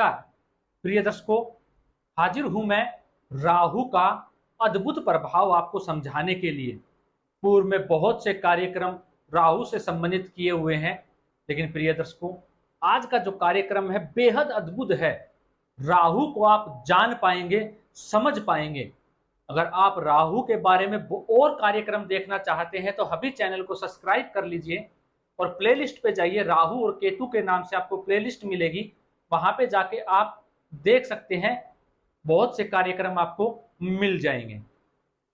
नमस्कार प्रिय दर्शकों, हाजिर हूं मैं राहु का अद्भुत प्रभाव आपको समझाने के लिए। पूर्व में बहुत से कार्यक्रम राहु से संबंधित किए हुए हैं, लेकिन प्रिय दर्शकों, आज का जो कार्यक्रम है बेहद अद्भुत है। राहु को आप जान पाएंगे, समझ पाएंगे। अगर आप राहु के बारे में और कार्यक्रम देखना चाहते हैं तो अभी चैनल को सब्सक्राइब कर लीजिए और प्लेलिस्ट पे जाइए। राहु और केतु के नाम से आपको प्लेलिस्ट मिलेगी, वहां पे जाके आप देख सकते हैं। बहुत से कार्यक्रम आपको मिल जाएंगे।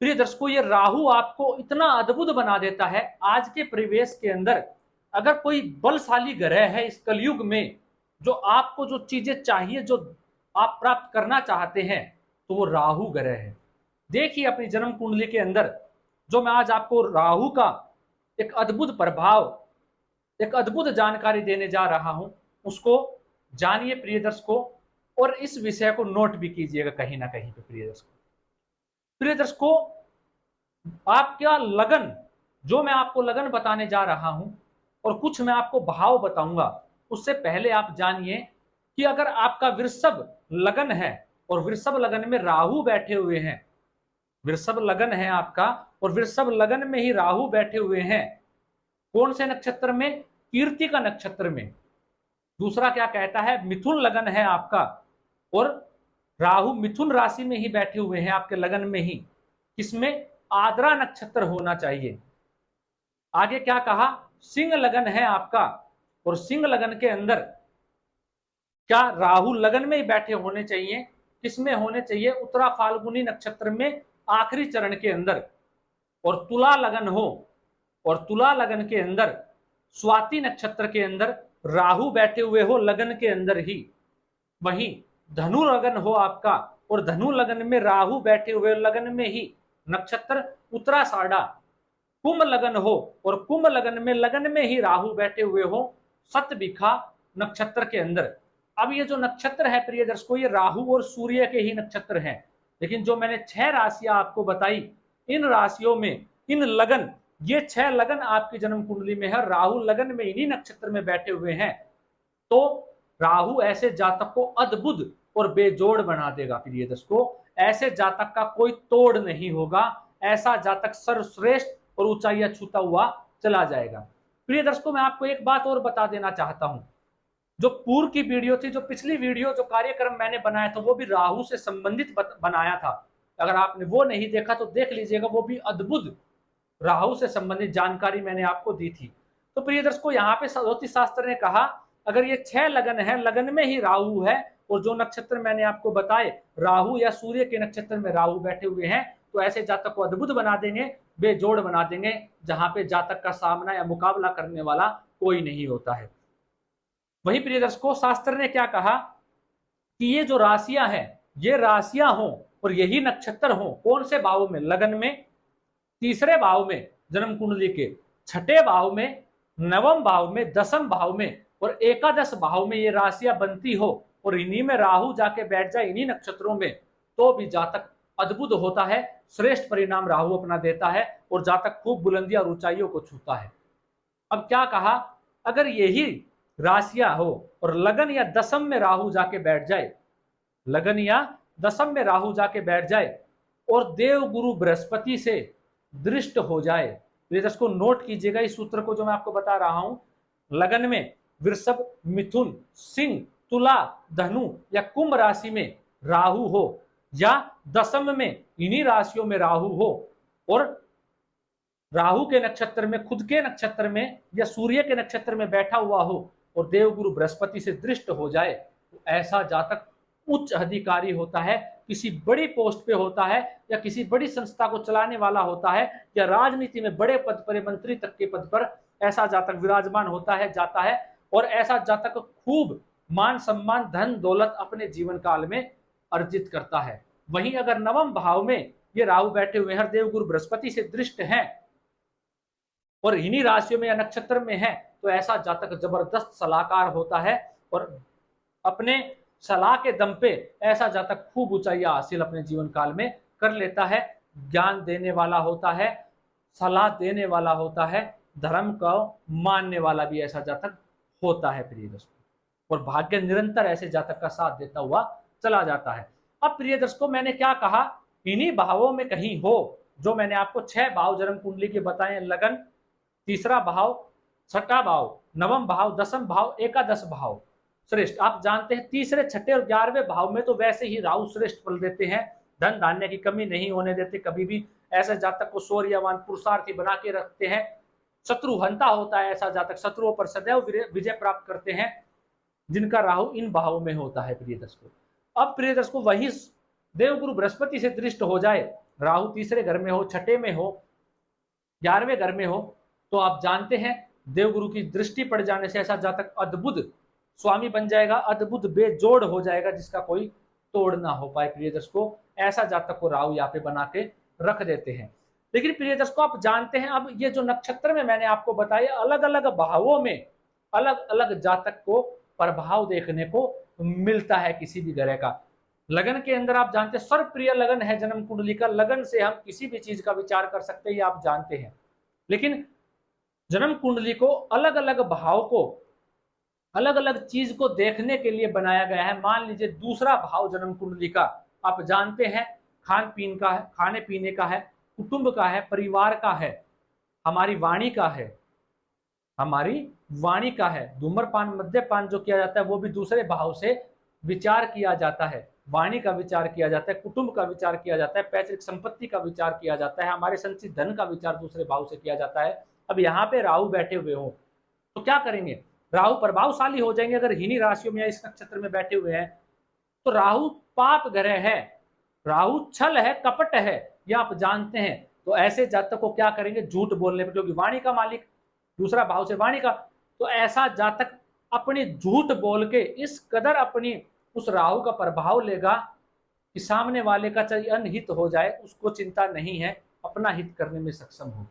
प्रिय दर्शकों, ये राहु आपको इतना अद्भुत बना देता है आज के परिवेश के अंदर। अगर कोई बलशाली ग्रह है इस कलयुग में, जो आपको जो चीजें चाहिए, जो आप प्राप्त करना चाहते हैं, तो वो राहु ग्रह है। देखिए अपनी जन्म कुंडली के अंदर जो मैं आज आपको राहु का एक अद्भुत प्रभाव, एक अद्भुत जानकारी देने जा रहा हूं, उसको जानिए प्रिय दर्शकों, और इस विषय को नोट भी कीजिएगा कहीं ना कहीं पे। प्रिय दर्शकों, आपका लगन, जो मैं आपको लगन बताने जा रहा हूं और कुछ मैं आपको भाव बताऊंगा, उससे पहले आप जानिए कि अगर आपका वृषभ लगन है और वृषभ लगन में राहु बैठे हुए हैं, वृषभ लगन है आपका और वृषभ लगन में ही राहु बैठे हुए हैं, कौन से नक्षत्र में? कीर्ति का नक्षत्र में। दूसरा क्या कहता है? मिथुन लगन है आपका और राहु मिथुन राशि में ही बैठे हुए हैं आपके लगन में ही, किसमें? आद्रा नक्षत्र होना चाहिए। आगे क्या कहा? सिंह लगन है आपका और सिंह लगन के अंदर क्या राहु लगन में ही बैठे होने चाहिए? किसमें होने चाहिए? उत्तरा फाल्गुनी नक्षत्र में आखिरी चरण के अंदर। और तुला लगन हो और तुला लगन के अंदर स्वाति नक्षत्र के अंदर राहु बैठे हुए हो लगन के अंदर ही। वहीं धनु लगन हो आपका और धनु लगन में राहु बैठे हुए लगन में ही, नक्षत्र उत्तराषाढ़ा। कुंभ लगन हो और कुंभ लगन में ही राहु बैठे हुए हो सतभिखा नक्षत्र के अंदर। अब ये जो नक्षत्र है प्रिय दर्शकों, ये राहु और सूर्य के ही नक्षत्र हैं। लेकिन जो मैंने 6 राशियां आपको बताई, इन राशियों में इन लगन, ये 6 लगन आपकी जन्म कुंडली में है, राहु लगन में इन्हीं नक्षत्र में बैठे हुए हैं, तो राहु ऐसे जातक को अद्भुत और बेजोड़ बना देगा। प्रिय दर्शकों, ऐसे जातक का कोई तोड़ नहीं होगा। ऐसा जातक सर्वश्रेष्ठ और ऊंचाइयां छूता हुआ चला जाएगा। प्रिय दर्शकों, मैं आपको एक बात और बता देना चाहता हूं। जो पूर्व की वीडियो थी, जो पिछली वीडियो, जो कार्यक्रम मैंने बनाया था, वो भी राहु से संबंधित बनाया था। अगर आपने वो नहीं देखा तो देख लीजिएगा, वो भी अद्भुत राहु से संबंधित जानकारी मैंने आपको दी थी। तो प्रिय दर्शकों, यहाँ पे ज्योतिष शास्त्र ने कहा अगर ये 6 लगन है, लगन में ही राहु है और जो नक्षत्र मैंने आपको बताए राहु या सूर्य के नक्षत्र में राहु बैठे हुए हैं, तो ऐसे जातक को अद्भुत बना देंगे, बेजोड़ बना देंगे, जहां पे जातक का सामना या मुकाबला करने वाला कोई नहीं होता है। वही प्रिय दर्शकों, शास्त्र ने क्या कहा कि ये जो राशियां हैं, ये राशियां हों और यही नक्षत्र हों, कौन से भाव में? लगन में, तीसरे भाव में जन्म कुंडली के, छठे भाव में, नवम भाव में, दसम भाव में और एकादश भाव में ये राशियां बनती हो और इन्हीं में राहु जाके बैठ जाए, इन्हीं नक्षत्रों में, तो भी जातक अद्भुत होता है, श्रेष्ठ परिणाम राहु अपना देता है और जातक खूब बुलंदी और ऊंचाइयों को छूता है। अब क्या कहा? अगर यही राशियां हो और लगन या दसम में राहु जाके बैठ जाए, लगन या दसम में राहु जाके बैठ जाए और देव गुरु बृहस्पति से दृष्ट हो जाए। प्रिय दर्शकों, नोट कीजिएगा इस सूत्र को जो मैं आपको बता रहा हूं। लगन में वृषभ, मिथुन, सिंह, तुला, धनु या कुंभ राशि में राहु हो या दसम में इन्हीं राशियों में राहु हो और राहु के नक्षत्र में, खुद के नक्षत्र में या सूर्य के नक्षत्र में बैठा हुआ हो और देवगुरु बृहस्पति से दृष्ट हो जाए, तो ऐसा जातक उच्च अधिकारी होता है, किसी बड़ी पोस्ट पे होता है या किसी बड़ी संस्था को चलाने वाला होता है या राजनीति में बड़े पद पर, मंत्री तक के पद पर ऐसा जातक विराजमान होता है, जाता है और ऐसा जातक खूब मान सम्मान, धन दौलत अपने जीवन काल में अर्जित करता है। वहीं अगर नवम भाव में ये राहु बैठे हुए हैं, देवगुरु बृहस्पति से दृष्ट हैं और इन्हीं राशियों में या नक्षत्र में है, तो ऐसा जातक जबरदस्त सलाहकार होता है और अपने सलाह के दम पे ऐसा जातक खूब ऊंचाइयां हासिल अपने जीवन काल में कर लेता है। ज्ञान देने वाला होता है, सलाह देने वाला होता है, धर्म को मानने वाला भी ऐसा जातक होता है। प्रिय दोस्तों, और भाग्य निरंतर ऐसे जातक का साथ देता हुआ चला जाता है। अब प्रिय दर्शकों, मैंने क्या कहा, इन्हीं भावों में कहीं हो, जो मैंने आपको 6 भाव जन्म कुंडली के बताए, लगन, तीसरा भाव, छठा भाव, नवम भाव, दसम भाव, एकादश भाव श्रेष्ठ। आप जानते हैं तीसरे, छठे और 11वें भाव में तो वैसे ही राहु श्रेष्ठ फल देते हैं, धन धान्य की कमी नहीं होने देते कभी भी। ऐसे जातक को शौर्यवान पुरुषार्थी बना के रखते हैं। शत्रुहंता होता है ऐसा जातक, शत्रुओं पर सदैव विजय प्राप्त करते हैं जिनका राहु इन भावों में होता है प्रिय दर्शकों। अब प्रिय दर्शकों, वही देवगुरु बृहस्पति से दृष्ट हो जाए, राहु तीसरे घर में हो, छठे में हो, 11वें घर में हो, तो आप जानते हैं देवगुरु की दृष्टि पड़ जाने से ऐसा जातक अद्भुत स्वामी बन जाएगा, अद्भुत बेजोड़ हो जाएगा, जिसका कोई तोड़ ना हो पाए प्रिय दर्शकों। ऐसा जातक को राहु यहाँ पे बना के रख देते हैं। लेकिन प्रिय दर्शकों, आप जानते हैं अब ये जो नक्षत्र में मैंने आपको बताया, अलग अलग भावों में अलग अलग जातक को प्रभाव देखने को मिलता है किसी भी ग्रह का। लगन के अंदर आप जानते हैं सर्वप्रिय लगन है जन्म कुंडली का, लगन से हम किसी भी चीज का विचार कर सकते हैं, ये आप जानते हैं। लेकिन जन्म कुंडली को अलग अलग भाव को, अलग अलग चीज को देखने के लिए बनाया गया है। मान लीजिए दूसरा भाव जन्म कुंडली का आप जानते हैं खान पीन का है, खाने पीने का है, कुटुंब का है, परिवार का है, हमारी वाणी का है, हमारी वाणी का है। धूम्रपान मद्यपान जो किया जाता है वो भी दूसरे भाव से विचार किया जाता है, वाणी का विचार किया जाता है, कुटुंब का विचार किया जाता है, पैतृक संपत्ति का विचार किया जाता है, हमारे संचित धन का विचार दूसरे भाव से किया जाता है। अब यहाँ पे राहु बैठे हुए हो तो क्या करेंगे, राहु प्रभावशाली हो जाएंगे। अगर इन्हीं राशियों में या इस नक्षत्र में बैठे हुए हैं तो राहु पाप ग्रह है, राहु छल है, कपट है, ये आप जानते हैं। तो ऐसे जातक को क्या करेंगे, झूठ बोलने पर, क्योंकि वाणी का मालिक दूसरा भाव से वाणी का, तो ऐसा जातक अपनी झूठ बोल के इस कदर अपनी उस राहु का प्रभाव लेगा कि सामने वाले का चाहे अनहित हो जाए उसको चिंता नहीं है, अपना हित करने में सक्षम हो।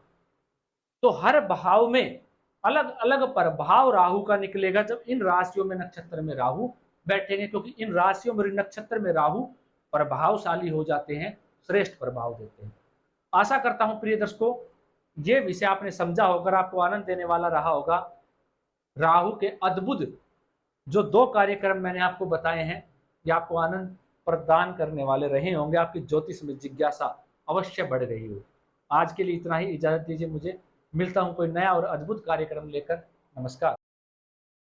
तो हर भाव में अलग अलग प्रभाव राहु का निकलेगा जब इन राशियों में नक्षत्र में राहु बैठेंगे, क्योंकि इन राशियों में नक्षत्र में राहु प्रभावशाली हो जाते हैं, श्रेष्ठ प्रभाव देते हैं। आशा करता हूं प्रिय दर्शकों ये विषय आपने समझा होगा, आपको आनंद देने वाला रहा होगा। राहु के अद्भुत जो 2 कार्यक्रम मैंने आपको बताए हैं ये आपको आनंद प्रदान करने वाले रहे होंगे, आपकी ज्योतिष में जिज्ञासा अवश्य बढ़ रही हो। आज के लिए इतना ही, इजाजत दीजिए मुझे, मिलता हूं कोई नया और अद्भुत कार्यक्रम लेकर। नमस्कार।